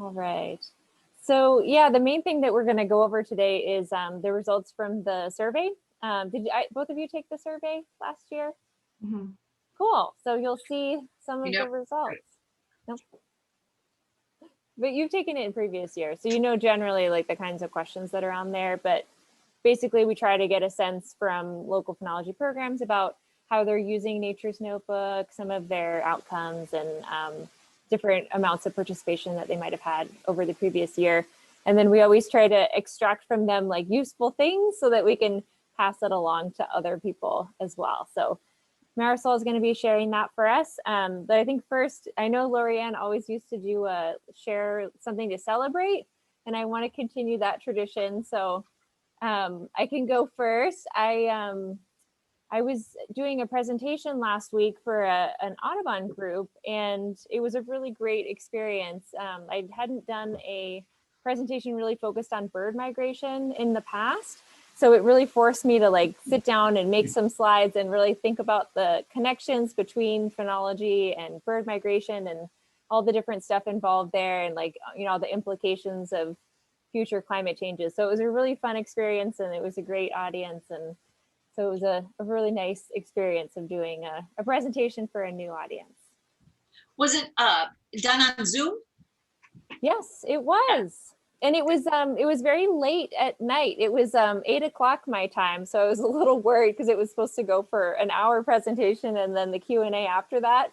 All right. So yeah, the main thing that we're going to go over today is the results from the survey. Both of you take the survey last year? Mm-hmm. Cool. So you'll see some You of know, the results. Nope. But you've taken it in previous years, so you know generally like the kinds of questions that are on there. But basically, we try to get a sense from local phonology programs about how they're using Nature's Notebook, some of their outcomes, and different amounts of participation that they might have had over the previous year. And then we always try to extract from them like useful things so that we can pass it along to other people as well. So Marisol is going to be sharing that for us. But I think first, I know Lorianne always used to do share something to celebrate, and I want to continue that tradition. So I can go first. I was doing a presentation last week for an Audubon group, and it was a really great experience. I hadn't done a presentation really focused on bird migration in the past. So it really forced me to like sit down and make some slides and really think about the connections between phonology and bird migration and all the different stuff involved there, and like, you know, the implications of future climate changes. So it was a really fun experience, and it was a great audience. And so it was a really nice experience of doing a presentation for a new audience. was it done on Zoom? Yes, it was. And it was very late at night. It was 8 o'clock my time. So I was a little worried because it was supposed to go for an hour presentation and then the Q&A after that.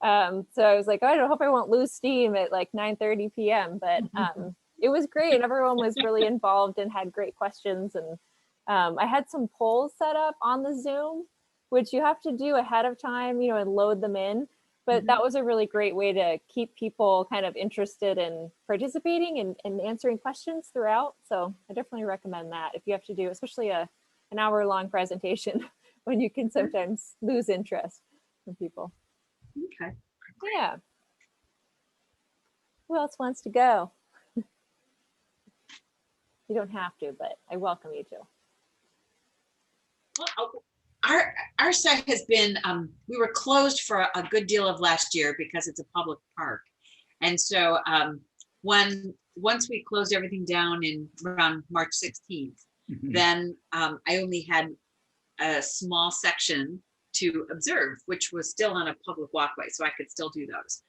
So I was like, oh, I hope I won't lose steam at like 9:30 p.m. But it was great. Everyone was really involved and had great questions. And I had some polls set up on the Zoom, which you have to do ahead of time, you know, and load them in. But that was a really great way to keep people kind of interested in participating and answering questions throughout. So I definitely recommend that if you have to do, especially an hour-long presentation when you can sometimes lose interest from people. Okay. Yeah. Who else wants to go? You don't have to, but I welcome you to. Well, our site has been, we were closed for a good deal of last year because it's a public park. And so once we closed everything down in around March 16th, then I only had a small section to observe, which was still on a public walkway, so I could still do those.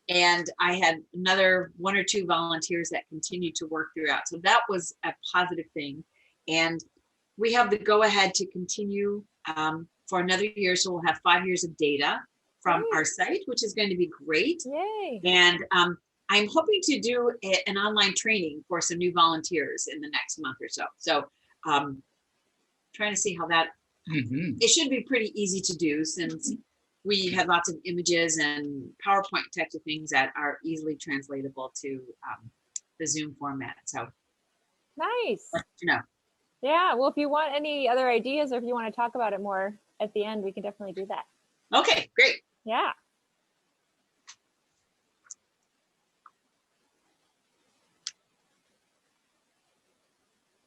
And I had another 1 or 2 volunteers that continued to work throughout. So that was a positive thing. And we have the go ahead to continue for another year. So we'll have 5 years of data from our site, which is going to be great. Yay. And I'm hoping to do an online training for some new volunteers in the next month or so. So trying to see how that, it should be pretty easy to do since we have lots of images and PowerPoint types of things that are easily translatable to the Zoom format. So nice. You know. Yeah, well, if you want any other ideas or if you want to talk about it more at the end, we can definitely do that. Okay, great. Yeah.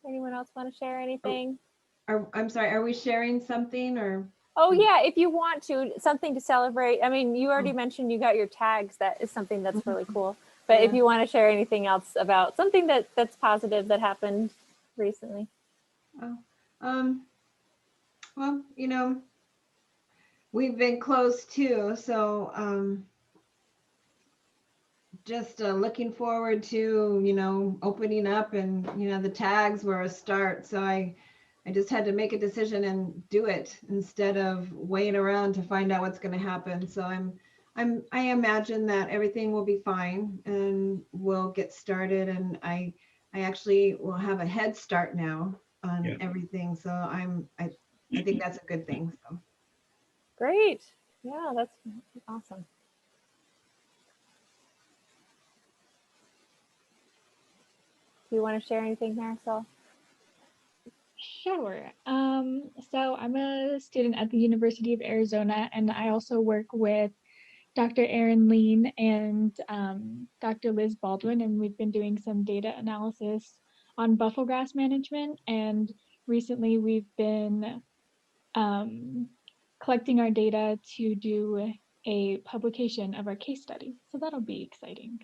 Anyone else want to share anything? I'm sorry, are we sharing something or? Oh yeah, if you want to, something to celebrate. I mean, you already mentioned you got your tags. That is something that's really cool. But if you want to share anything else about something that's positive that happened recently. Well, you know, we've been closed too, so just looking forward to, you know, opening up, and you know, the tags were a start. So I just had to make a decision and do it instead of waiting around to find out what's going to happen. So I imagine that everything will be fine and we'll get started. And I actually will have a head start now on everything. So I think that's a good thing. So great. Yeah, that's awesome. Do you want to share anything, Marisol? Sure. So I'm a student at the University of Arizona, and I also work with Dr. Erin Lean and Dr. Liz Baldwin, and we've been doing some data analysis on bufflegrass management. And recently we've been collecting our data to do a publication of our case study. So that'll be exciting.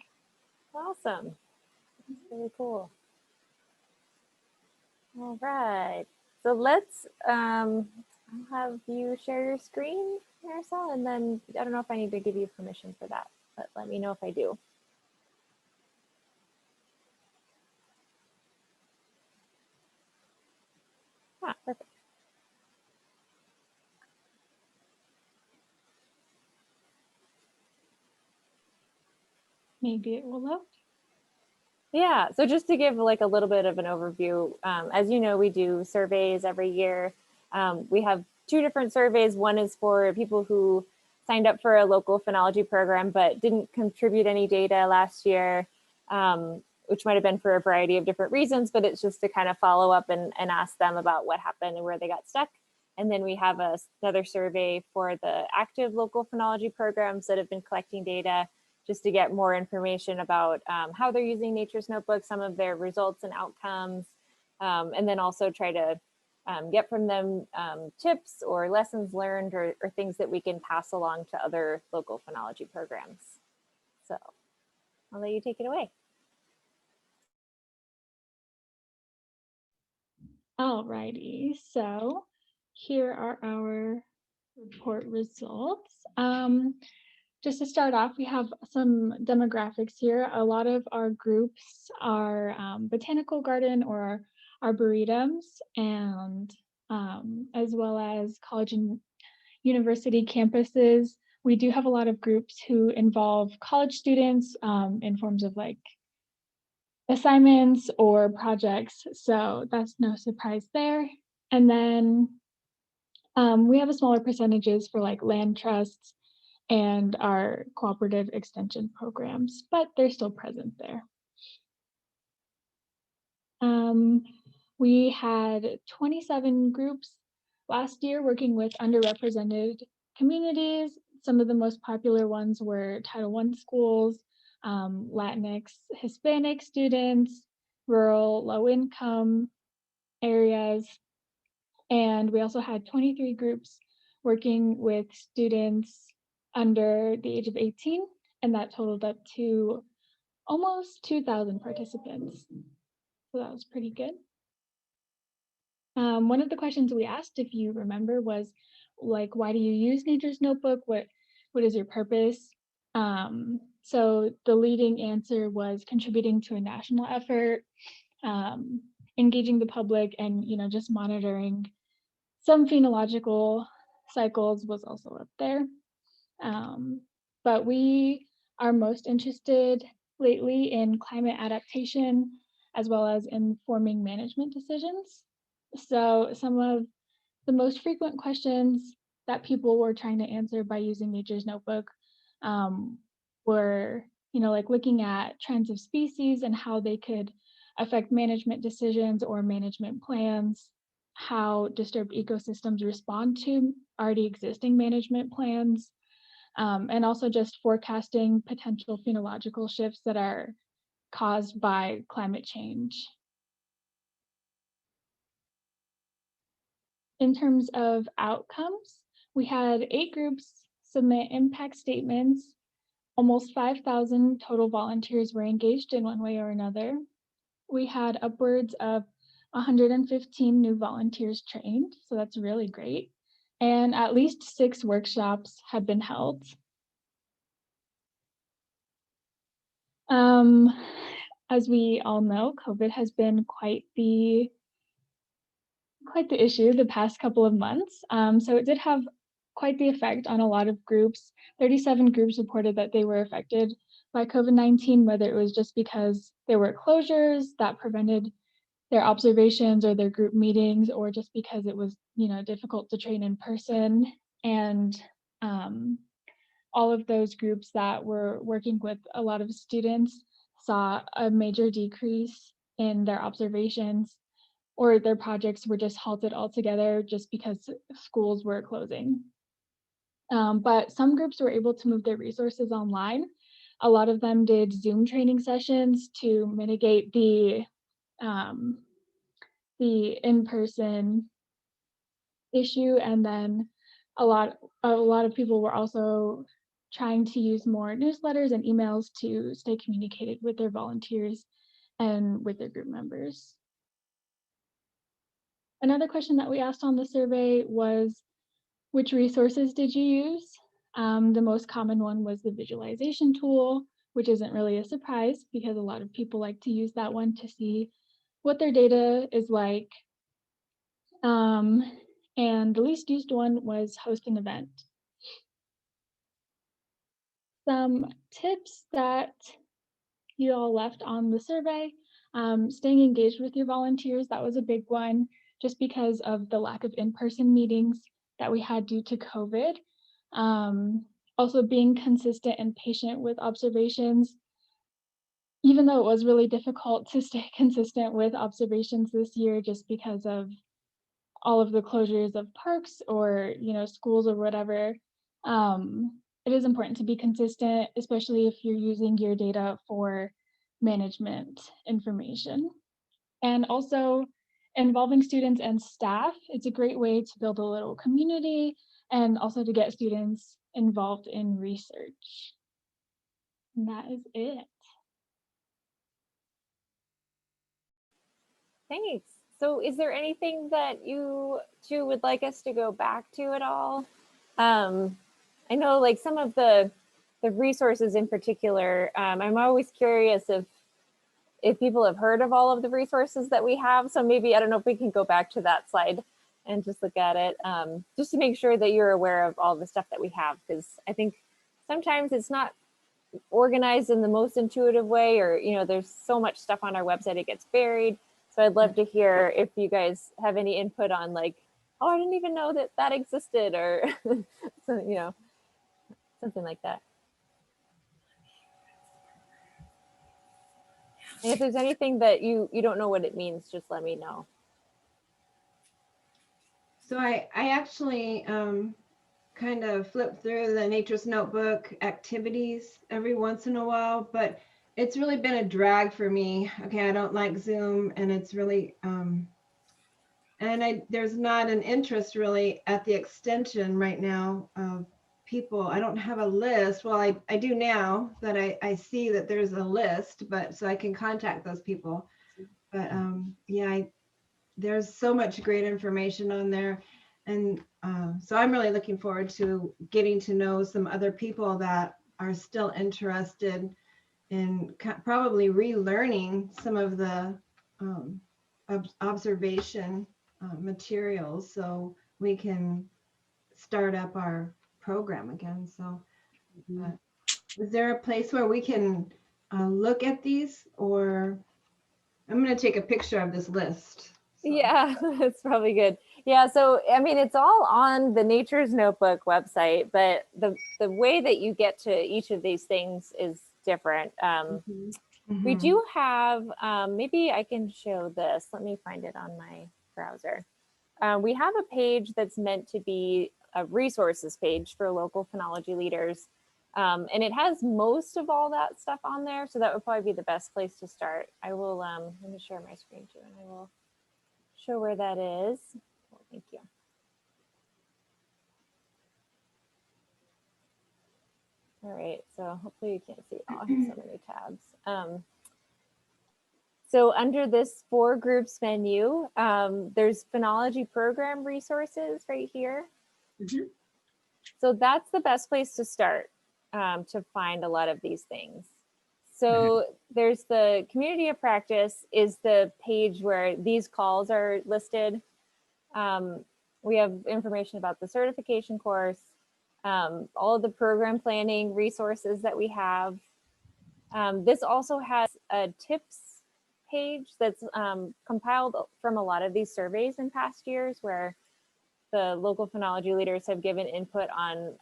Awesome. That's really cool. All right. So let's I'll have you share your screen, Marisol, and then I don't know if I need to give you permission for that, but let me know if I do. Ah, perfect. Maybe it will load. Yeah, so just to give like a little bit of an overview, as you know, we do surveys every year. We have two different surveys. One is for people who signed up for a local phonology program but didn't contribute any data last year, which might have been for a variety of different reasons, but it's just to kind of follow up and ask them about what happened and where they got stuck. And then we have another survey for the active local phonology programs that have been collecting data, just to get more information about how they're using Nature's Notebook, some of their results and outcomes, and then also try to get from them tips or lessons learned or things that we can pass along to other local phonology programs. So I'll let you take it away. Alrighty, so here are our report results. Just to start off, we have some demographics here. A lot of our groups are botanical garden or arboretums, and as well as college and university campuses. We do have a lot of groups who involve college students in forms of like assignments or projects, so that's no surprise there. And then we have a smaller percentages for like land trusts and our cooperative extension programs, but they're still present there. We had 27 groups last year working with underrepresented communities. Some of the most popular ones were Title I schools, Latinx, Hispanic students, rural, low-income areas, and we also had 23 groups working with students under the age of 18, and that totaled up to almost 2,000 participants. So that was pretty good. One of the questions we asked, if you remember, was like, why do you use Nature's Notebook? What is your purpose? So the leading answer was contributing to a national effort, engaging the public, and just monitoring some phenological cycles was also up there. But we are most interested lately in climate adaptation, as well as informing management decisions. So some of the most frequent questions that people were trying to answer by using Nature's Notebook were, like looking at trends of species and how they could affect management decisions or management plans, how disturbed ecosystems respond to already existing management plans, and also just forecasting potential phenological shifts that are caused by climate change. In terms of outcomes, we had 8 groups submit impact statements. Almost 5,000 total volunteers were engaged in one way or another. We had upwards of 115 new volunteers trained, so that's really great. And at least 6 workshops have been held. As we all know, COVID has been quite the issue the past couple of months. So it did have quite the effect on a lot of groups. 37 groups reported that they were affected by COVID-19, whether it was just because there were closures that prevented their observations or their group meetings, or just because it was, difficult to train in person. And all of those groups that were working with a lot of students saw a major decrease in their observations, or their projects were just halted altogether just because schools were closing. But some groups were able to move their resources online. A lot of them did Zoom training sessions to mitigate the in-person issue, and then a lot of people were also trying to use more newsletters and emails to stay communicated with their volunteers and with their group members. Another question that we asked on the survey was, which resources did you use? The most common one was the visualization tool, which isn't really a surprise because a lot of people like to use that one to see what their data is like. And the least used one was host an event. Some tips that you all left on the survey, staying engaged with your volunteers, that was a big one, just because of the lack of in-person meetings that we had due to COVID. Also being consistent and patient with observations, even though it was really difficult to stay consistent with observations this year just because of all of the closures of parks or schools or whatever. It is important to be consistent, especially if you're using your data for management information. And also involving students and staff, it's a great way to build a little community and also to get students involved in research. And that is it. Thanks. So is there anything that you two would like us to go back to at all? I know like some of the resources in particular, I'm always curious if people have heard of all of the resources that we have. So maybe, I don't know if we can go back to that slide and just look at it, just to make sure that you're aware of all the stuff that we have, because I think sometimes it's not organized in the most intuitive way, or there's so much stuff on our website, it gets buried. So I'd love to hear if you guys have any input on like, oh, I didn't even know that that existed, or so, something like that. And if there's anything that you don't know what it means, just let me know. So I actually kind of flip through the Nature's Notebook activities every once in a while, but it's really been a drag for me. Okay, I don't like Zoom, and it's really there's not an interest really at the extension right now of people. I don't have a list. Well, I do now that I see that there's a list, but so I can contact those people. But yeah, there's so much great information on there. And so I'm really looking forward to getting to know some other people that are still interested in probably relearning some of the observation materials, so we can start up our program again. So is there a place where we can look at these, or I'm going to take a picture of this list. So. Yeah, that's probably good. Yeah, so I mean, it's all on the Nature's Notebook website, but the way that you get to each of these things is different. We do have, maybe I can show this. Let me find it on my browser. We have a page that's meant to be a resources page for local phonology leaders. And it has most of all that stuff on there. So that would probably be the best place to start. I will, let me share my screen too, and I will show where that is. Oh, thank you. All right, so hopefully you can't see it all. I have so many tabs. So under this for groups menu, there's Phonology Program Resources right here. So that's the best place to start to find a lot of these things. So there's the Community of Practice is the page where these calls are listed. We have information about the certification course, all of the program planning resources that we have. This also has a tips page that's compiled from a lot of these surveys in past years, where the local phonology leaders have given input on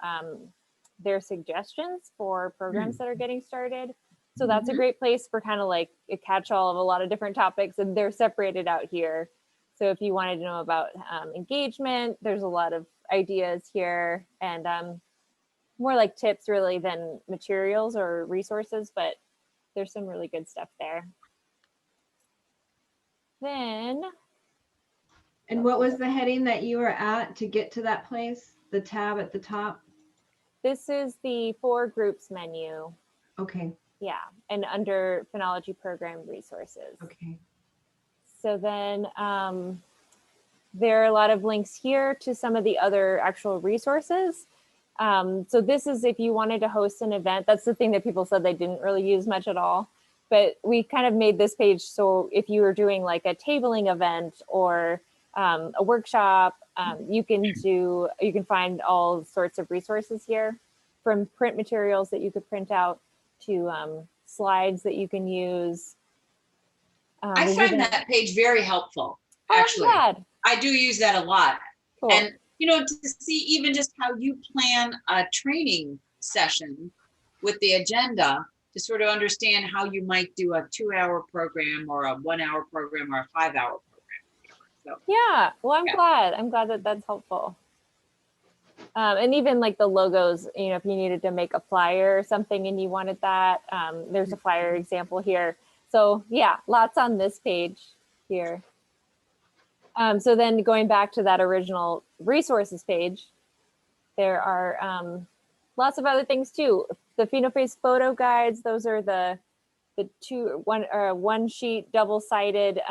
their suggestions for programs that are getting started. So that's a great place for kind of like a catch-all of a lot of different topics, and they're separated out here. So if you wanted to know about engagement, there's a lot of ideas here, and more like tips really than materials or resources, but there's some really good stuff there. Then. And what was the heading that you were at to get to that place? The tab at the top? this is the 4 groups menu. Okay, Yeah, and under Phonology Program Resources. okay. So then there are a lot of links here to some of the other actual resources. So this is if you wanted to host an event. That's the thing that people said they didn't really use much at all. But we kind of made this page so if you were doing like a tabling event or a workshop, you can find all sorts of resources here, from print materials that you could print out to slides that you can use. I there's find even- that page very helpful, Oh, I'm actually. glad. I do use that a lot. Cool. And, you know, to see even just how you plan a training session with the agenda to sort of understand how you might do a 2-hour program or a 1-hour program or a 5-hour program. So, Yeah, well, I'm Yeah. glad. I'm glad that that's helpful. And even like the logos, you know, if you needed to make a flyer or something and you wanted that, there's a flyer example here. So yeah, lots on this page here. So then going back to that original resources page, there are lots of other things too. The phenophase photo guides, those are the one sheet double-sided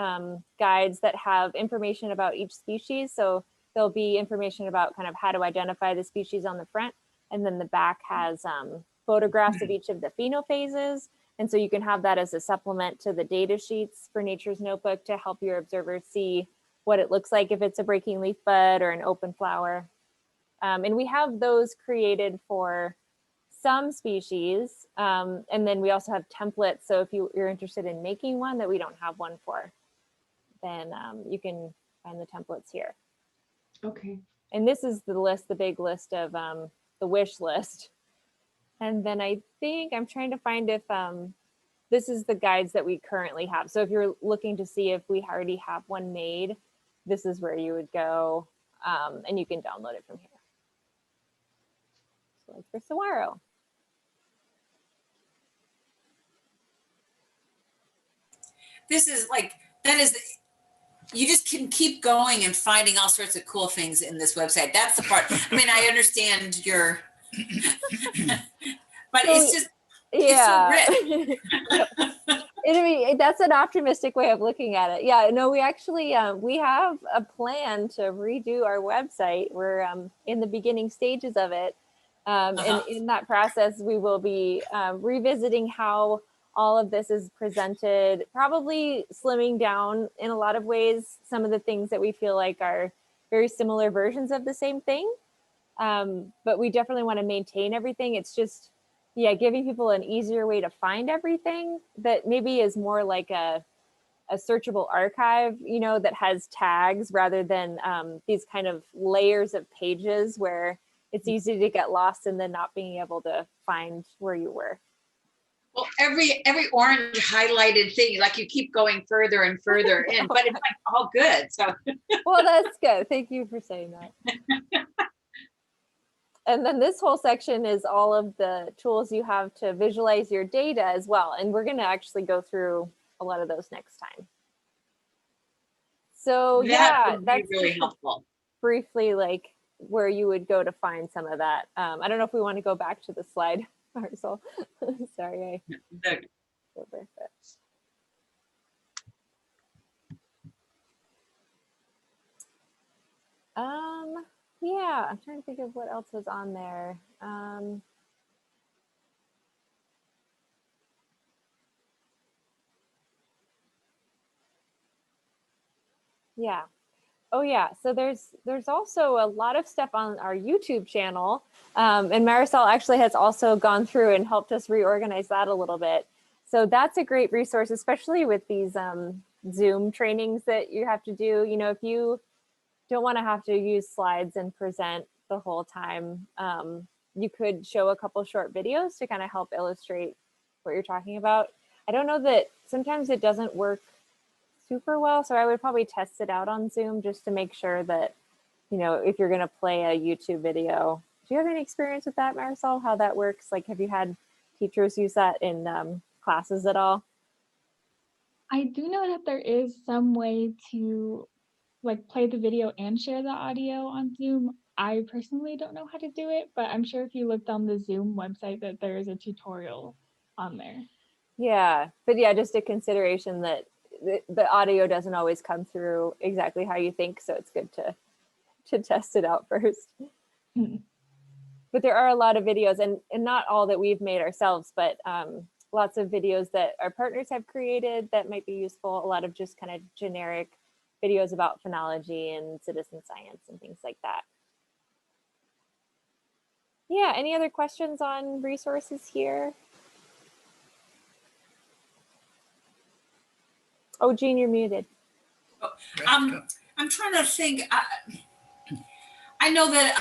guides that have information about each species. So there'll be information about kind of how to identify the species on the front, and then the back has photographs of each of the phenophases. And so you can have that as a supplement to the data sheets for Nature's Notebook to help your observers see what it looks like if it's a breaking leaf bud or an open flower. And we have those created for some species. And then we also have templates. So if you're interested in making one that we don't have one for, then you can find the templates here. Okay. And this is the list, the big list of the wish list. And then I think I'm trying to find if this is the guides that we currently have. So if you're looking to see if we already have one made, this is where you would go, and you can download it from here. So like for Saguaro. this is like, that is, you just can keep going and finding all sorts of cool things in this website. That's the part. I mean, I understand your, but it's just, Yeah. it's so rich. I mean, that's an optimistic way of looking at it. Yeah, no, we actually, we have a plan to redo our website. We're in the beginning stages of it. And in that process, we will be revisiting how all of this is presented, probably slimming down in a lot of ways some of the things that we feel like are very similar versions of the same thing. But we definitely want to maintain everything. It's just, yeah, giving people an easier way to find everything that maybe is more like a searchable archive, you know, that has tags rather than these kind of layers of pages where it's easy to get lost and then not being able to find where you were. Well, every orange highlighted thing, like you keep going further and further in, but it's like all good. So, Well, that's good. Thank you for saying that. And then this whole section is all of the tools you have to visualize your data as well. And we're going to actually go through a lot of those next time. So that yeah, would be that's really just helpful. briefly like where you would go to find some of that. I don't know if we want to go back to the slide, Marcel. Sorry, I The- over it. Yeah, I'm trying to think of what else was on there. Yeah. Oh yeah. So there's also a lot of stuff on our YouTube channel. And Marisol actually has also gone through and helped us reorganize that a little bit. So that's a great resource, especially with these Zoom trainings that you have to do. You know, if you don't want to have to use slides and present the whole time, you could show a couple short videos to kind of help illustrate what you're talking about. I don't know that sometimes it doesn't work super well, so I would probably test it out on Zoom just to make sure that, you know, if you're going to play a YouTube video. Do you have any experience with that, Marisol, how that works? Like, have you had teachers use that in classes at all? I do know that there is some way to like play the video and share the audio on Zoom. I personally don't know how to do it, but I'm sure if you looked on the Zoom website that there is a tutorial on there. Yeah, but yeah, just a consideration that the audio doesn't always come through exactly how you think, so it's good to test it out first. Hmm. But there are a lot of videos, and not all that we've made ourselves, but lots of videos that our partners have created that might be useful. A lot of just kind of generic videos about phonology and citizen science and things like that. Yeah, any other questions on resources here? Oh, Jean, you're muted. I'm trying to think. I know that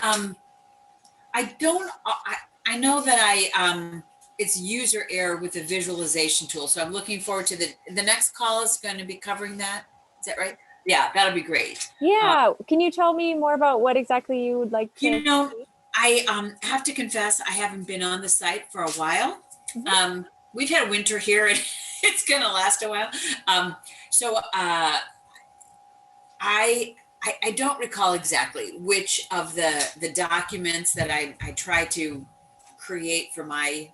I know that it's user error with the visualization tool. So I'm looking forward to the next call is going to be covering that. Is that right? Yeah, that'll be great. Yeah, can you tell me more about what exactly you would like to? You know, I have to confess I haven't been on the site for a while. Mhm. We've had winter here and it's going to last a while. So I don't recall exactly which of the documents that I try to create for my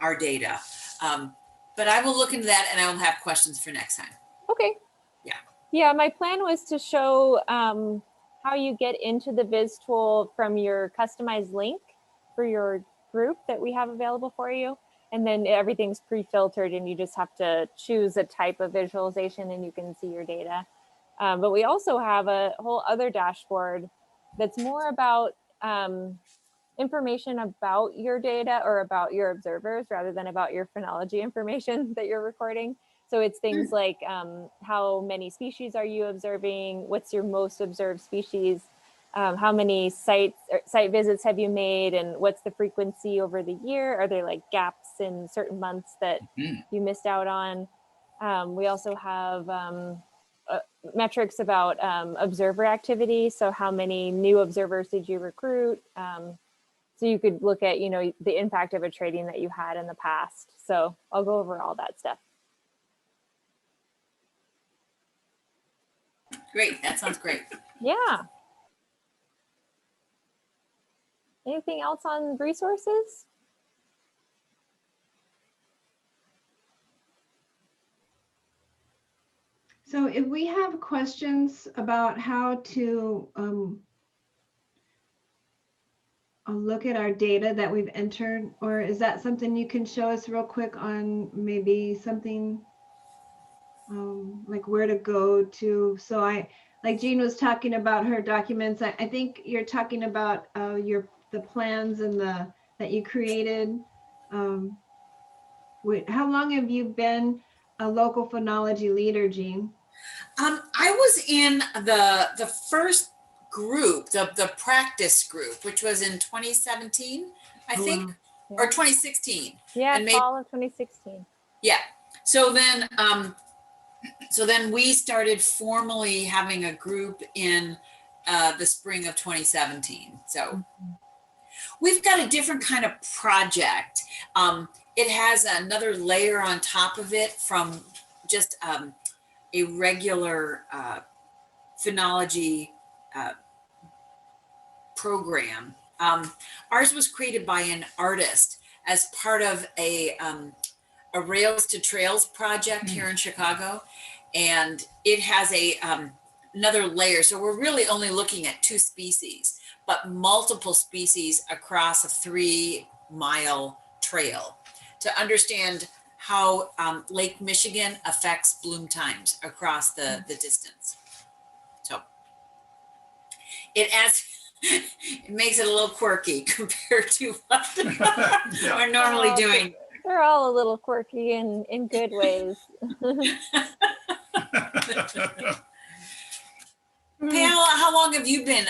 our data. But I will look into that and I will have questions for next time. Okay. Yeah. Yeah, my plan was to show how you get into the Viz tool from your customized link for your group that we have available for you. And then everything's pre-filtered and you just have to choose a type of visualization and you can see your data. But we also have a whole other dashboard that's more about information about your data or about your observers rather than about your phonology information that you're recording. So it's things like how many species are you observing? What's your most observed species? How many site visits have you made? And what's the frequency over the year? Are there like gaps in certain months that you missed out on? We also have metrics about observer activity. So how many new observers did you recruit? So you could look at, the impact of a trading that you had in the past. So I'll go over all that stuff. Great. That sounds great. Yeah. Anything else on resources? So if we have questions about how to look at our data that we've entered, or is that something you can show us real quick on maybe something like where to go to? So like Jean was talking about her documents. I think you're talking about the plans and that you created. How long have you been a local phonology leader, Jean? I was in the first group, the practice group, which was in 2017, I think, Wow. or 2016. Yeah, and maybe, fall of 2016. yeah. So then we started formally having a group in the spring of 2017. So we've got a different kind of project. It has another layer on top of it from just a regular phonology program. Ours was created by an artist as part of a Rails to Trails project here in Chicago. And it has another layer. So we're really only looking at 2 species, but multiple species across a 3-mile trail to understand how Lake Michigan affects bloom times across the distance. So it makes it a little quirky compared to what we're normally doing. They're all a little quirky in good ways. Pamela, how long have you been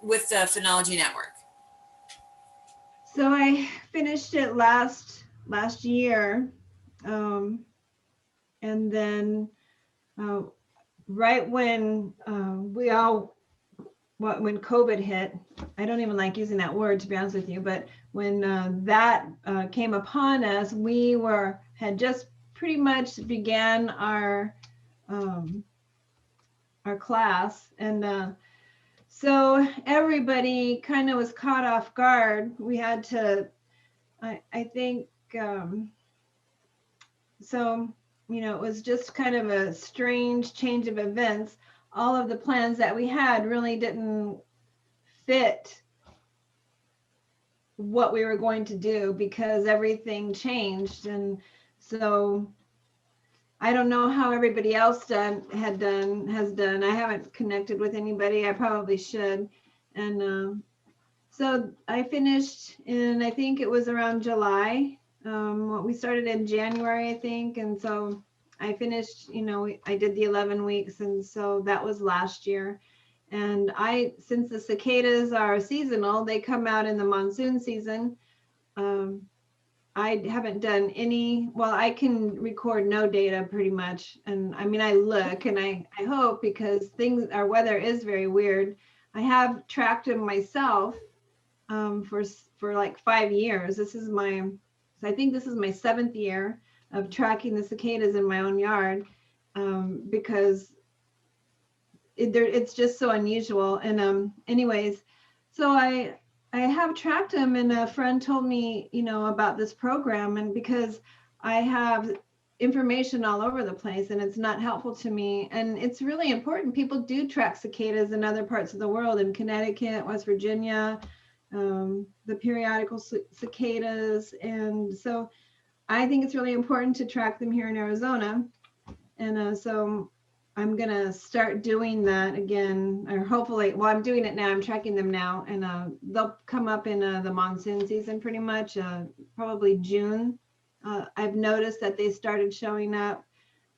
with the Phonology Network? So I finished it last year, and then right when when COVID hit, I don't even like using that word, to be honest with you, but when that came upon us, we had just pretty much began our class, and So everybody kind of was caught off guard. We had to, I think, so, it was just kind of a strange change of events. All of the plans that we had really didn't fit what we were going to do because everything changed. And so I don't know how everybody else has done. I haven't connected with anybody. I probably should. And so I finished in, I think it was around July. We started in January, I think. And so I finished, I did the 11 weeks. And so that was last year. And since the cicadas are seasonal, they come out in the monsoon season. I haven't done any, well, I can record no data pretty much. And I mean, I look and I hope, because our weather is very weird. I have tracked them myself for like 5 years. I think this is my 7th year of tracking the cicadas in my own yard, because it's just so unusual. And anyways, so I have tracked them, and a friend told me, about this program, and because I have information all over the place and it's not helpful to me, and it's really important. People do track cicadas in other parts of the world, in Connecticut, West Virginia, the periodical cicadas. And so I think it's really important to track them here in Arizona. And so I'm going to start doing that again, or hopefully, well, I'm doing it now. I'm tracking them now, and they'll come up in the monsoon season pretty much, probably June. I've noticed that they started showing up,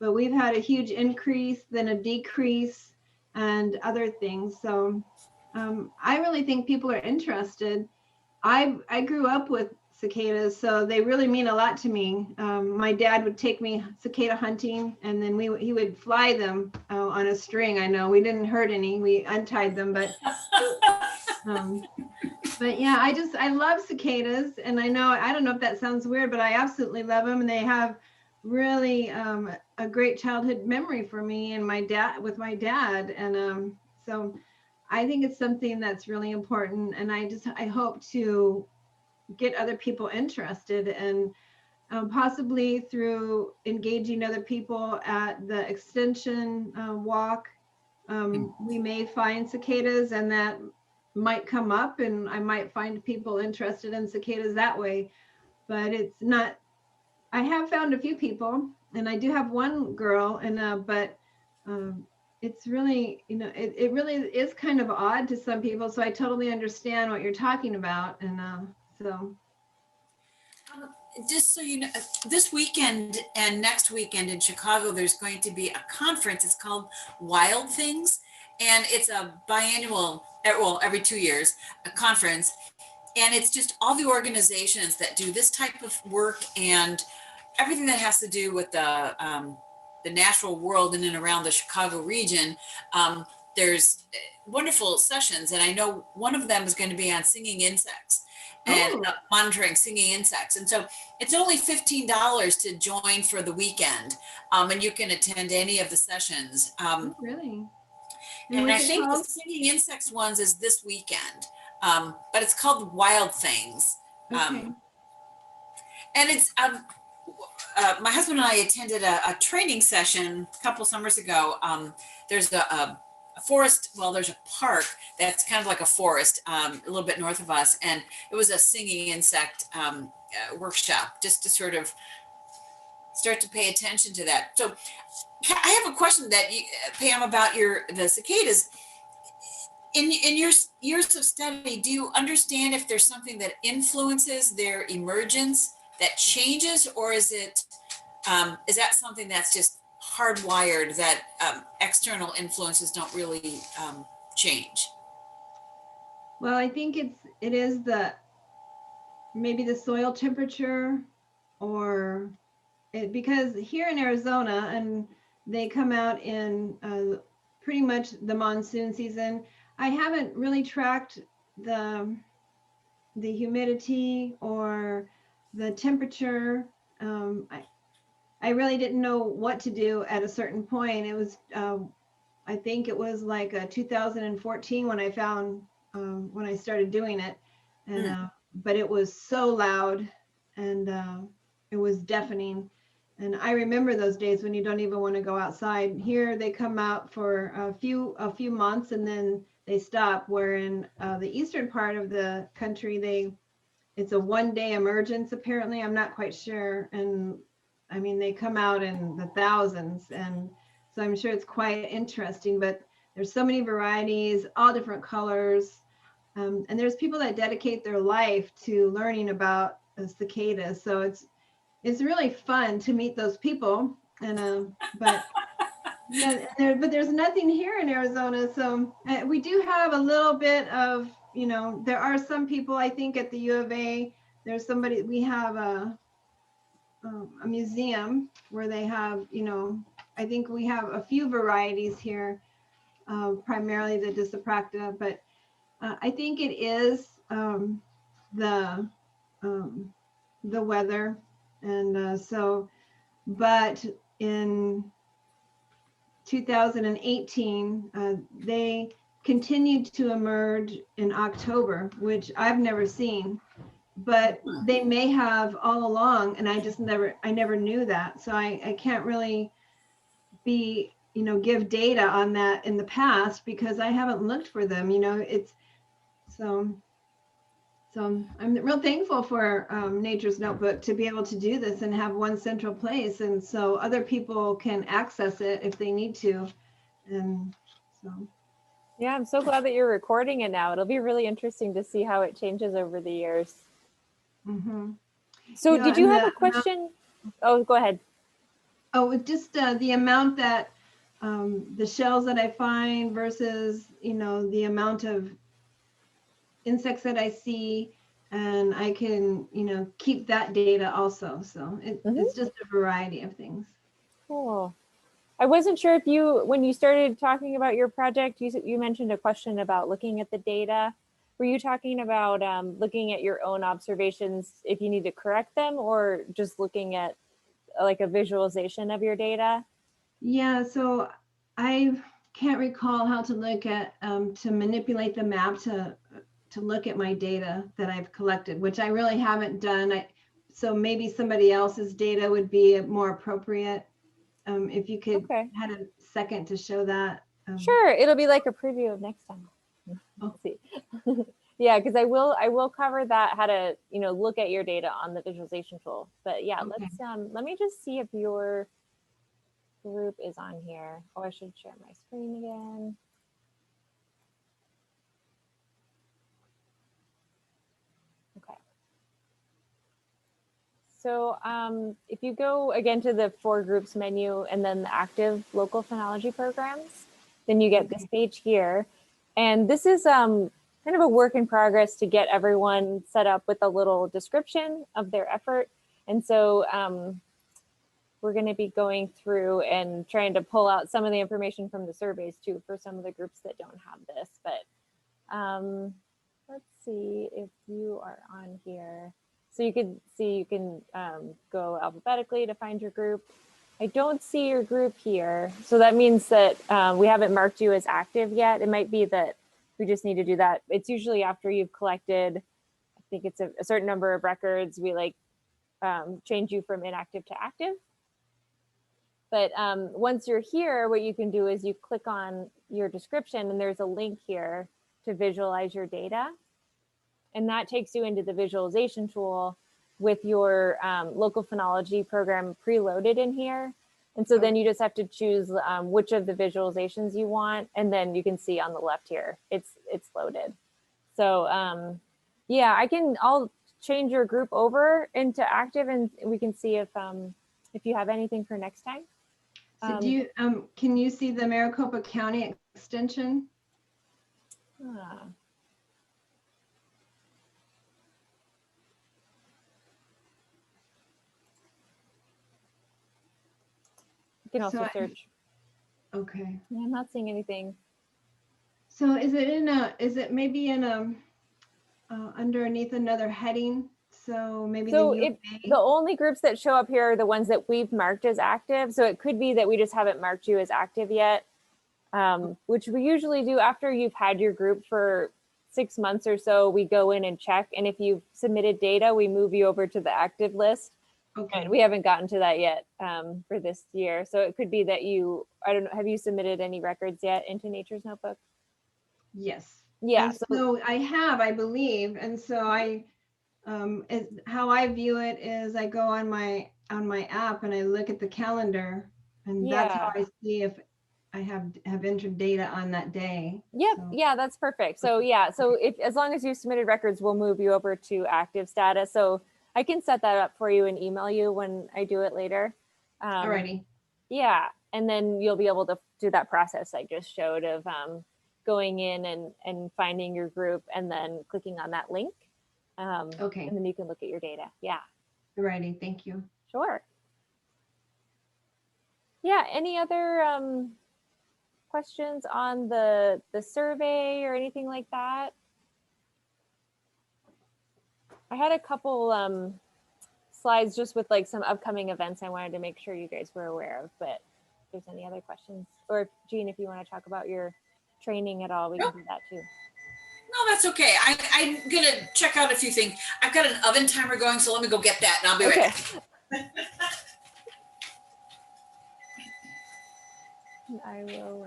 but we've had a huge increase, then a decrease, and other things. So I really think people are interested. I grew up with cicadas, so they really mean a lot to me. My dad would take me cicada hunting, and then he would fly them on a string. I know we didn't hurt any, we untied them, but yeah, I love cicadas, and I don't know if that sounds weird, but I absolutely love them, and they have really a great childhood memory for me and my dad, and so I think it's something that's really important, and I hope to get other people interested, and possibly through engaging other people at the extension walk, we may find cicadas, and that might come up, and I might find people interested in cicadas that way. But it's not, I have found a few people, and I do have one girl, and but it's really, it really is kind of odd to some people. So I totally understand what you're talking about. And so. Just so you know, this weekend and next weekend in Chicago, there's going to be a conference. It's called Wild Things, and it's a biannual, well, every 2 years, a conference. And it's just all the organizations that do this type of work and everything that has to do with the natural world in and around the Chicago region. There's wonderful sessions, and I know one of them is going to be on singing insects and monitoring singing insects. And so it's only $15 to join for the weekend, and you can attend any of the sessions. Really? And I think the singing insects ones is this weekend, but it's called Wild Things. Okay. And it's my husband and I attended a training session a couple summers ago. There's a forest, well, there's a park that's kind of like a forest, a little bit north of us, and it was a singing insect workshop, just to sort of start to pay attention to that. So I have a question that Pam, about the cicadas. In your years of study, do you understand if there's something that influences their emergence that changes, or is that something that's just hardwired, that external influences don't really change? Well, I think it is maybe the soil temperature, or because here in Arizona, and they come out in pretty much the monsoon season. I haven't really tracked the humidity or the temperature. I really didn't know what to do at a certain point. It was I I think it was like 2014 when I found, when I started doing it. And, but it was so loud and it was deafening. And I remember those days when you don't even want to go outside. Here they come out for a few months and then they stop. Where in the eastern part of the country, it's a one-day emergence apparently. I'm not quite sure. And I mean, they come out in the thousands, and so I'm sure it's quite interesting. But there's so many varieties, all different colors, and there's people that dedicate their life to learning about cicadas. So it's really fun to meet those people. And but yeah, but there's nothing here in Arizona. So we do have a little bit of, there are some people, I think at the U of A, there's somebody, we have a museum where they have, I think we have a few varieties here, primarily the Disopracta, but I think it is the weather. And but in 2018, they continued to emerge in October, which I've never seen, but they may have all along, and I never knew that. So I can't really give data on that in the past because I haven't looked for them. It's so I'm real thankful for Nature's Notebook to be able to do this and have one central place, and so other people can access it if they need to. And so Yeah, I'm so glad that you're recording it now. It'll be really interesting to see how it changes over the years. So Yeah, did you and have a question? Oh, go ahead. Oh, just the amount that the shells that I find versus the amount of insects that I see, and I can keep that data also. So it's just a variety of things. Cool. I wasn't sure if when you started talking about your project, you mentioned a question about looking at the data. Were you talking about looking at your own observations if you need to correct them, or just looking at like a visualization of your data? Yeah, so I can't recall how to look at to manipulate the map to look at my data that I've collected, which I really haven't done. So maybe somebody else's data would be more appropriate. If you could had a second to show that. Sure, it'll be like a preview of next time. Let's see. Yeah, because I will cover that, how to look at your data on the visualization tool. But yeah, let me just see if your group is on here. Oh, I should share my screen again. Okay. So if you go again to the 4 groups menu and then the active local phenology programs, then you get this page here. And this is kind of a work in progress to get everyone set up with a little description of their effort. And so we're going to be going through and trying to pull out some of the information from the surveys too for some of the groups that don't have this. But let's see if you are on here. So you can see, you can go alphabetically to find your group. I don't see your group here. So that means that we haven't marked you as active yet. It might be that we just need to do that. It's usually after you've collected, I think it's a certain number of records, we like change you from inactive to active. But once you're here, what you can do is you click on your description and there's a link here to visualize your data. And that takes you into the visualization tool with your local phenology program preloaded in here. And so then you just have to choose which of the visualizations you want. And then you can see on the left here, it's loaded. So yeah, I'll change your group over into active and we can see if you have anything for next time. So do you, can you see the Maricopa County extension? You can also search. Okay. Yeah, I'm not seeing anything. So is it maybe in a, underneath another heading? So maybe the only groups that show up here are the ones that we've marked as active. So it could be that we just haven't marked you as active yet. which we usually do after you've had your group for 6 months or so. We go in and check, and if you've submitted data, we move you over to the active list. Okay. And we haven't gotten to that yet for this year. So it could be that I don't know, have you submitted any records yet into Nature's Notebook? Yes. Yeah. So I have, I believe, and so how I view it is I go on my app and I look at the calendar, and that's how I see if I have entered data on that day. Yep. So. Yeah, that's perfect. So yeah, so if as long as you submitted records, we'll move you over to active status. So I can set that up for you and email you when I do it later. Alrighty. Yeah, and then you'll be able to do that process I just showed of going in and finding your group and then clicking on that link. Okay. And then you can look at your data. Yeah. Alrighty. Thank you. Sure. Yeah. Any other questions on the survey or anything like that? I had a couple slides just with like some upcoming events I wanted to make sure you guys were aware of, but if there's any other questions, or Jean, if you want to talk about your training at all, we can do that too. No, that's okay. I'm gonna check out a few things. I've got an oven timer going, so let me go get that and I'll be right back. I will,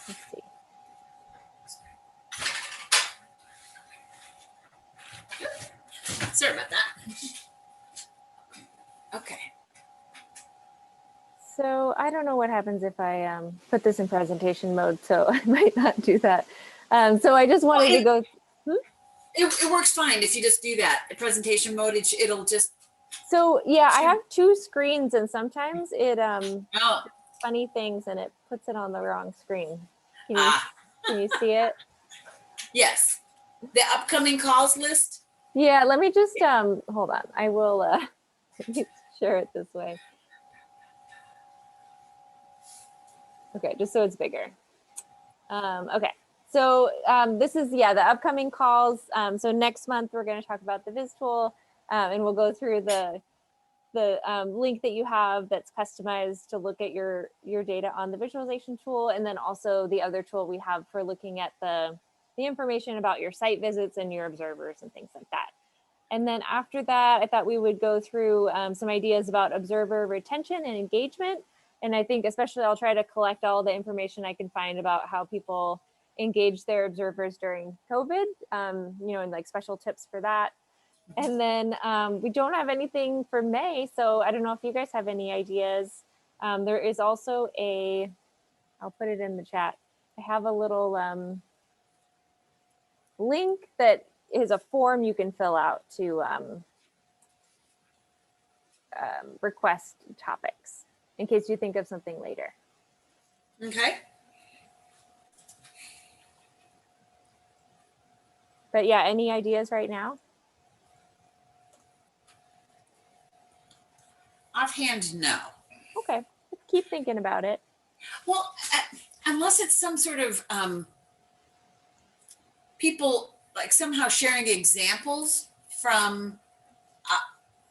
let's see. Sorry about that. Okay. So I don't know what happens if I put this in presentation mode, so I might not do that. So I just wanted to go. It works fine if you just do that. The presentation mode, it'll just. So yeah, I have two screens, and sometimes it Oh. funny things, and it puts it on the wrong screen. Can you see it? Yes. The upcoming calls list. Yeah, let me just hold on. I will let me share it this way. Okay, just so it's bigger. Okay, so this is, the upcoming calls. So next month, we're going to talk about the Viz tool, and we'll go through the link that you have that's customized to look at your data on the visualization tool, and then also the other tool we have for looking at the information about your site visits and your observers and things like that. And then after that, I thought we would go through some ideas about observer retention and engagement. And I think especially I'll try to collect all the information I can find about how people engage their observers during COVID, and like special tips for that. And then we don't have anything for May, so I don't know if you guys have any ideas. There is also I'll put it in the chat. I have a little link that is a form you can fill out to request topics in case you think of something later. Okay. But yeah, any ideas right now? Offhand, no. Okay, keep thinking about it. Well, unless it's some sort of people like somehow sharing examples from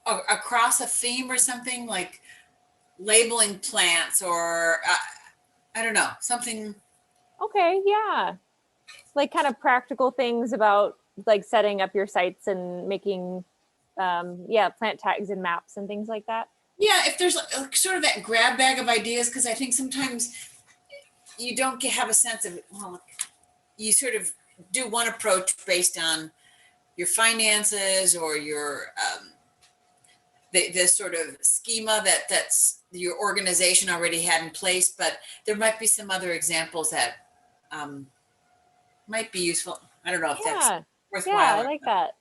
across a theme or something, like labeling plants or I don't know, something. Okay, yeah. Like kind of practical things about like setting up your sites and making plant tags and maps and things like that. Yeah, if there's sort of that grab bag of ideas, because I think sometimes you don't have a sense of, well, you sort of do one approach based on your finances or your the sort of schema that's your organization already had in place, but there might be some other examples that might be useful. I don't know if that's worthwhile. Yeah, I like that.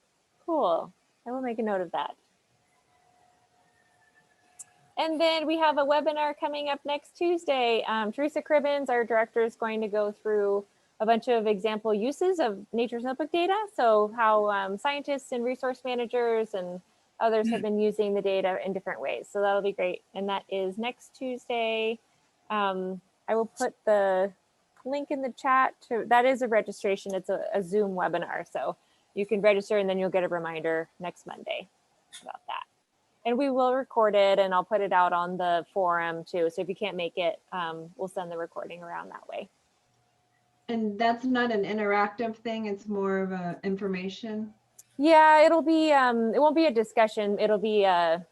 Cool. I will make a note of that. And then we have a webinar coming up next Tuesday. Teresa Cribbins, our director, is going to go through a bunch of example uses of Nature's Notebook data. So how scientists and resource managers and others have been using the data in different ways. So that'll be great. And that is next Tuesday. I will put the link in the chat. That is a registration. It's a Zoom webinar. So you can register and then you'll get a reminder next Monday about that. And we will record it, and I'll put it out on the forum too. So if you can't make it, we'll send the recording around that way. And that's not an interactive thing, it's more of a information. Yeah, it'll be, it won't be a discussion. It'll be a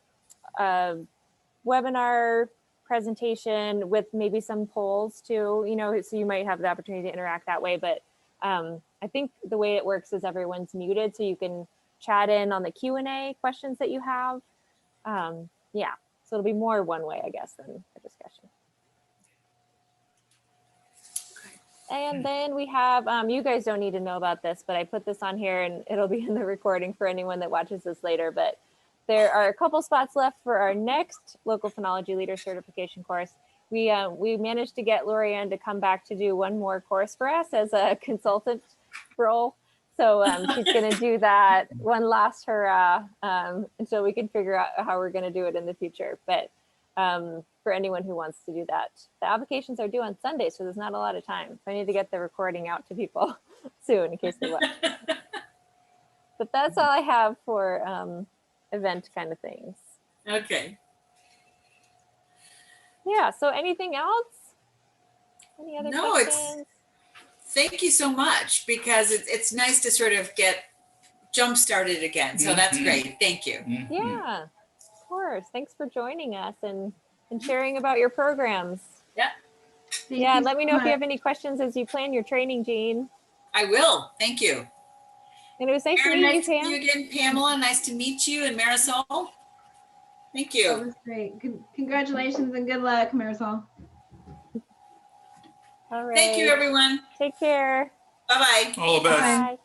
webinar presentation with maybe some polls too, you know, so you might have the opportunity to interact that way. But I think the way it works is everyone's muted, so you can chat in on the Q&A questions that you have. Yeah, so it'll be more one way, I guess, than a discussion. And then we have, you guys don't need to know about this, but I put this on here and it'll be in the recording for anyone that watches this later. But there are a couple spots left for our next Local Phenology Leader Certification course. We managed to get Lorianne to come back to do one more course for us as a consultant role. So she's going to do that one last hurrah until we can figure out how we're going to do it in the future. But for anyone who wants to do that, the applications are due on Sunday, so there's not a lot of time. So I need to get the recording out to people soon in case they want. But that's all I have for event kind of things. Okay. Yeah, so anything else? Any other No, questions? Thank you so much, because it's nice to sort of get jump started again. So that's great. Thank you. Yeah, of course. Thanks for joining us and sharing about your programs. Yeah, Thank Yeah, you let so me know if you much. have any questions as you plan your training, Jean. I will. Thank you. And it was nice to Erin, meet you, nice to see Pam. you again. Pamela, nice to meet you. And Marisol, thank That you. was great. Congratulations and good luck, Marisol. All right. Thank you, everyone. Take care. Bye-bye. All the best. Bye.